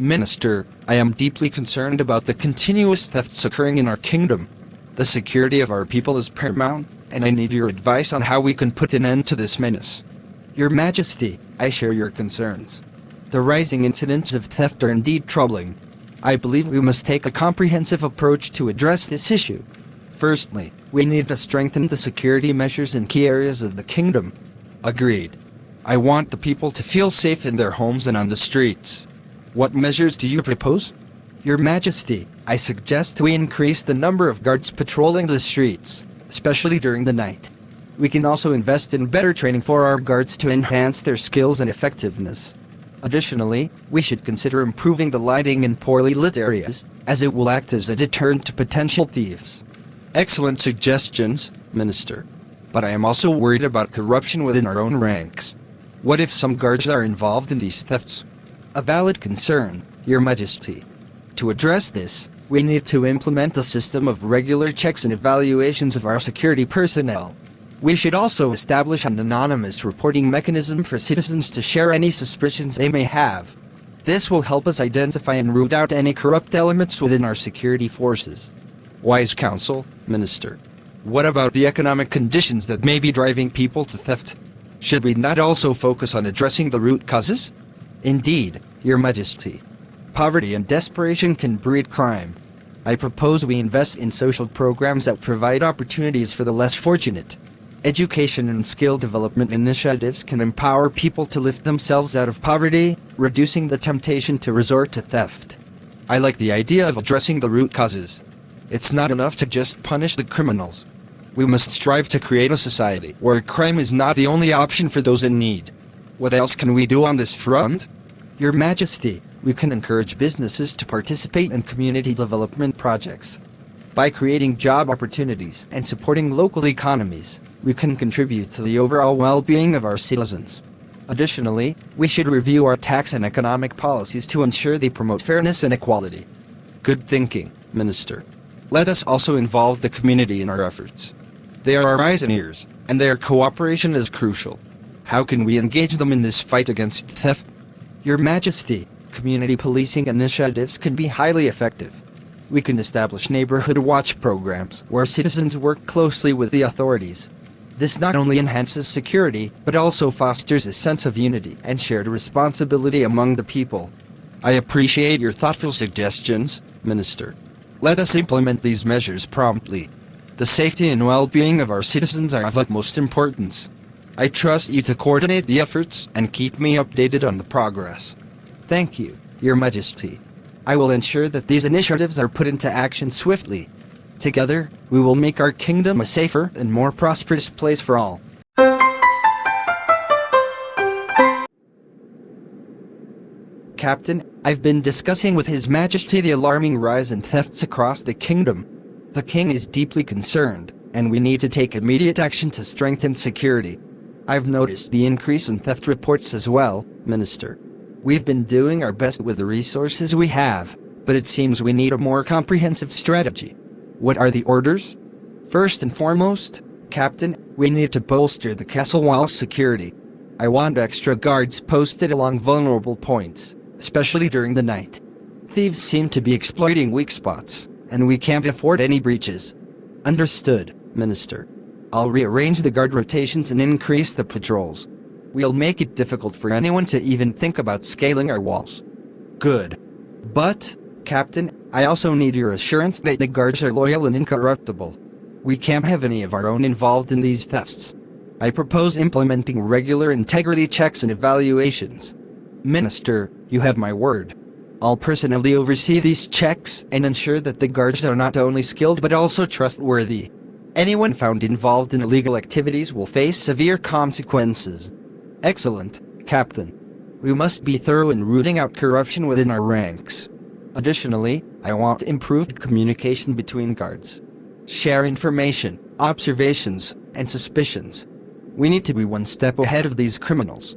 Minister, I am deeply concerned about the continuous thefts occurring in our kingdom. The security of our people is paramount, and I need your advice on how we can put an end to this menace. Your Majesty, I share your concerns. The rising incidents of theft are indeed troubling. I believe we must take a comprehensive approach to address this issue. Firstly, we need to strengthen the security measures in key areas of the kingdom. Agreed. I want the people to feel safe in their homes and on the streets. What measures do you propose? Your Majesty, I suggest we increase the number of guards patrolling the streets, especially during the night. We can also invest in better training for our guards to enhance their skills and effectiveness. Additionally, we should consider improving the lighting in poorly lit areas, as it will act as a deterrent to potential thieves. Excellent suggestions, Minister. But I am also worried about corruption within our own ranks. What if some guards are involved in these thefts? A valid concern, Your Majesty. To address this, we need to implement a system of regular checks and evaluations of our security personnel. We should also establish an anonymous reporting mechanism for citizens to share any suspicions they may have. This will help us identify and root out any corrupt elements within our security forces. Wise counsel, Minister. What about the economic conditions that may be driving people to theft? Should we not also focus on addressing the root causes? Indeed, Your Majesty. Poverty and desperation can breed crime. I propose we invest in social programs that provide opportunities for the less fortunate. Education and skill development initiatives can empower people to lift themselves out of poverty, reducing the temptation to resort to theft. I like the idea of addressing the root causes. It's not enough to just punish the criminals. We must strive to create a society where crime is not the only option for those in need. What else can we do on this front? Your Majesty, we can encourage businesses to participate in community development projects. By creating job opportunities and supporting local economies, we can contribute to the overall well-being of our citizens. Additionally, we should review our tax and economic policies to ensure they promote fairness and equality. Good thinking, Minister. Let us also involve the community in our efforts. They are our eyes and ears, and their cooperation is crucial. How can we engage them in this fight against theft? Your Majesty, community policing initiatives can be highly effective. We can establish neighborhood watch programs where citizens work closely with the authorities. This not only enhances security, but also fosters a sense of unity and shared responsibility among the people. I appreciate your thoughtful suggestions, Minister. Let us implement these measures promptly. The safety and well-being of our citizens are of utmost importance. I trust you to coordinate the efforts and keep me updated on the progress. Thank you, Your Majesty. I will ensure that these initiatives are put into action swiftly. Together, we will make our kingdom a safer and more prosperous place for all. Captain, I've been discussing with His Majesty the alarming rise in thefts across the kingdom. The king is deeply concerned, and we need to take immediate action to strengthen security. I've noticed the increase in theft reports as well, Minister. We've been doing our best with the resources we have, but it seems we need a more comprehensive strategy. What are the orders? First and foremost, Captain, we need to bolster the castle wall's security. I want extra guards posted along vulnerable points, especially during the night. Thieves seem to be exploiting weak spots, and we can't afford any breaches. Understood, Minister. I'll rearrange the guard rotations and increase the patrols. We'll make it difficult for anyone to even think about scaling our walls. Good. But, Captain, I also need your assurance that the guards are loyal and incorruptible. We can't have any of our own involved in these thefts. I propose implementing regular integrity checks and evaluations. Minister, you have my word. I'll personally oversee these checks and ensure that the guards are not only skilled but also trustworthy. Anyone found involved in illegal activities will face severe consequences. Excellent, Captain. We must be thorough in rooting out corruption within our ranks. Additionally, I want improved communication between guards. Share information, observations, and suspicions. We need to be one step ahead of these criminals.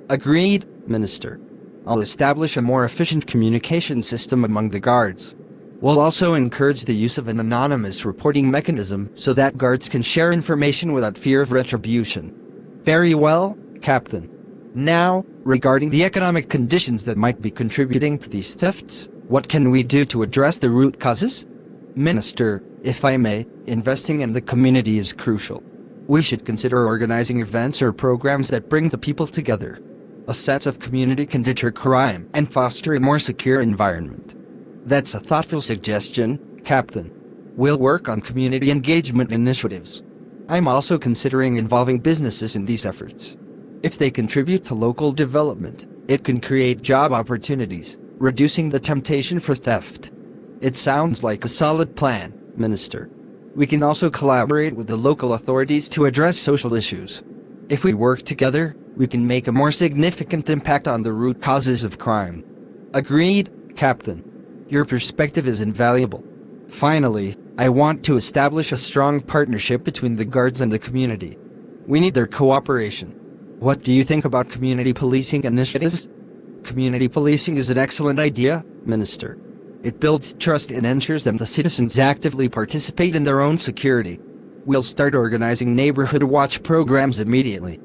Agreed, Minister. I'll establish a more efficient communication system among the guards. We'll also encourage the use of an anonymous reporting mechanism so that guards can share information without fear of retribution. Very well, Captain. Now, regarding the economic conditions that might be contributing to these thefts, what can we do to address the root causes? Minister, if I may, investing in the community is crucial. We should consider organizing events or programs that bring the people together. A sense of community can deter crime and foster a more secure environment. That's a thoughtful suggestion, Captain. We'll work on community engagement initiatives. I'm also considering involving businesses in these efforts. If they contribute to local development, it can create job opportunities, reducing the temptation for theft. It sounds like a solid plan, Minister. We can also collaborate with the local authorities to address social issues. If we work together, we can make a more significant impact on the root causes of crime. Agreed, Captain. Your perspective is invaluable. Finally, I want to establish a strong partnership between the guards and the community. We need their cooperation. What do you think about community policing initiatives? Community policing is an excellent idea, Minister. It builds trust and ensures that the citizens actively participate in their own security. We'll start organizing neighborhood watch programs immediately.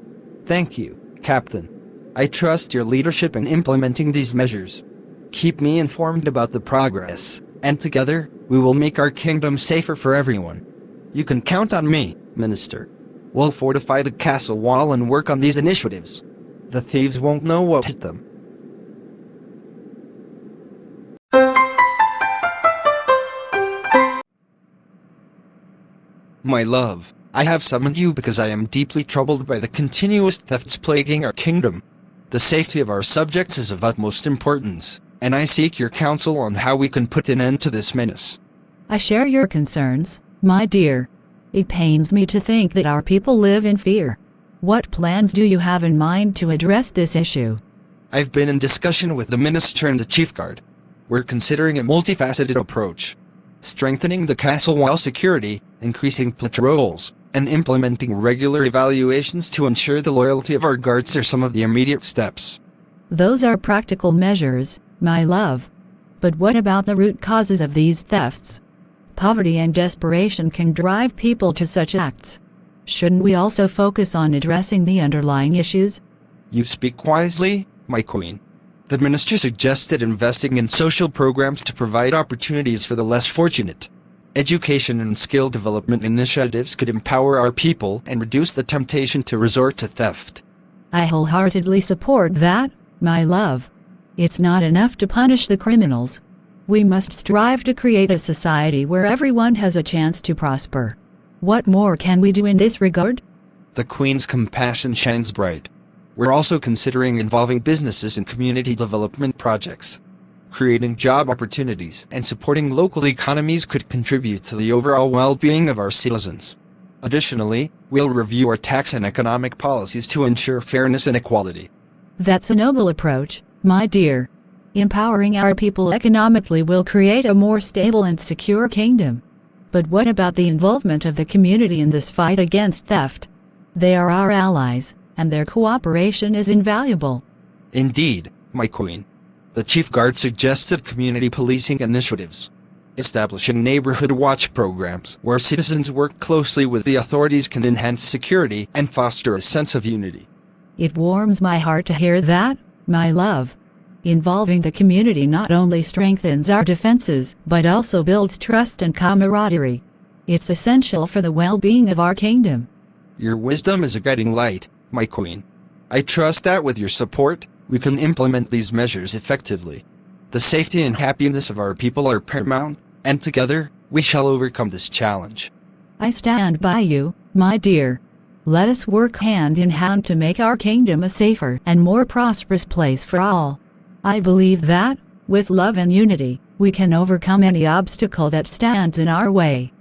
Thank you, Captain. I trust your leadership in implementing these measures. Keep me informed about the progress, and together, we will make our kingdom safer for everyone. You can count on me, Minister. We'll fortify the castle wall and work on these initiatives. The thieves won't know what hit them. My love, I have summoned you because I am deeply troubled by the continuous thefts plaguing our kingdom. The safety of our subjects is of utmost importance, and I seek your counsel on how we can put an end to this menace. I share your concerns, my dear. It pains me to think that our people live in fear. What plans do you have in mind to address this issue? I've been in discussion with the Minister and the Chief Guard. We're considering a multifaceted approach. Strengthening the castle wall security, increasing patrols, and implementing regular evaluations to ensure the loyalty of our guards are some of the immediate steps. Those are practical measures, my love. But what about the root causes of these thefts? Poverty and desperation can drive people to such acts. Shouldn't we also focus on addressing the underlying issues? You speak wisely, my queen. The minister suggested investing in social programs to provide opportunities for the less fortunate. Education and skill development initiatives could empower our people and reduce the temptation to resort to theft. I wholeheartedly support that, my love. It's not enough to punish the criminals. We must strive to create a society where everyone has a chance to prosper. What more can we do in this regard? The Queen's compassion shines bright. We're also considering involving businesses in community development projects. Creating job opportunities and supporting local economies could contribute to the overall well-being of our citizens. Additionally, we'll review our tax and economic policies to ensure fairness and equality. That's a noble approach, my dear. Empowering our people economically will create a more stable and secure kingdom. But what about the involvement of the community in this fight against theft? They are our allies, and their cooperation is invaluable. Indeed, my queen. The Chief Guard suggested community policing initiatives. Establishing neighborhood watch programs where citizens work closely with the authorities can enhance security and foster a sense of unity. It warms my heart to hear that, my love. Involving the community not only strengthens our defenses, but also builds trust and camaraderie. It's essential for the well-being of our kingdom. Your wisdom is a guiding light, my queen. I trust that with your support, we can implement these measures effectively. The safety and happiness of our people are paramount, and together, we shall overcome this challenge. I stand by you, my dear. Let us work hand in hand to make our kingdom a safer and more prosperous place for all. I believe that, with love and unity, we can overcome any obstacle that stands in our way.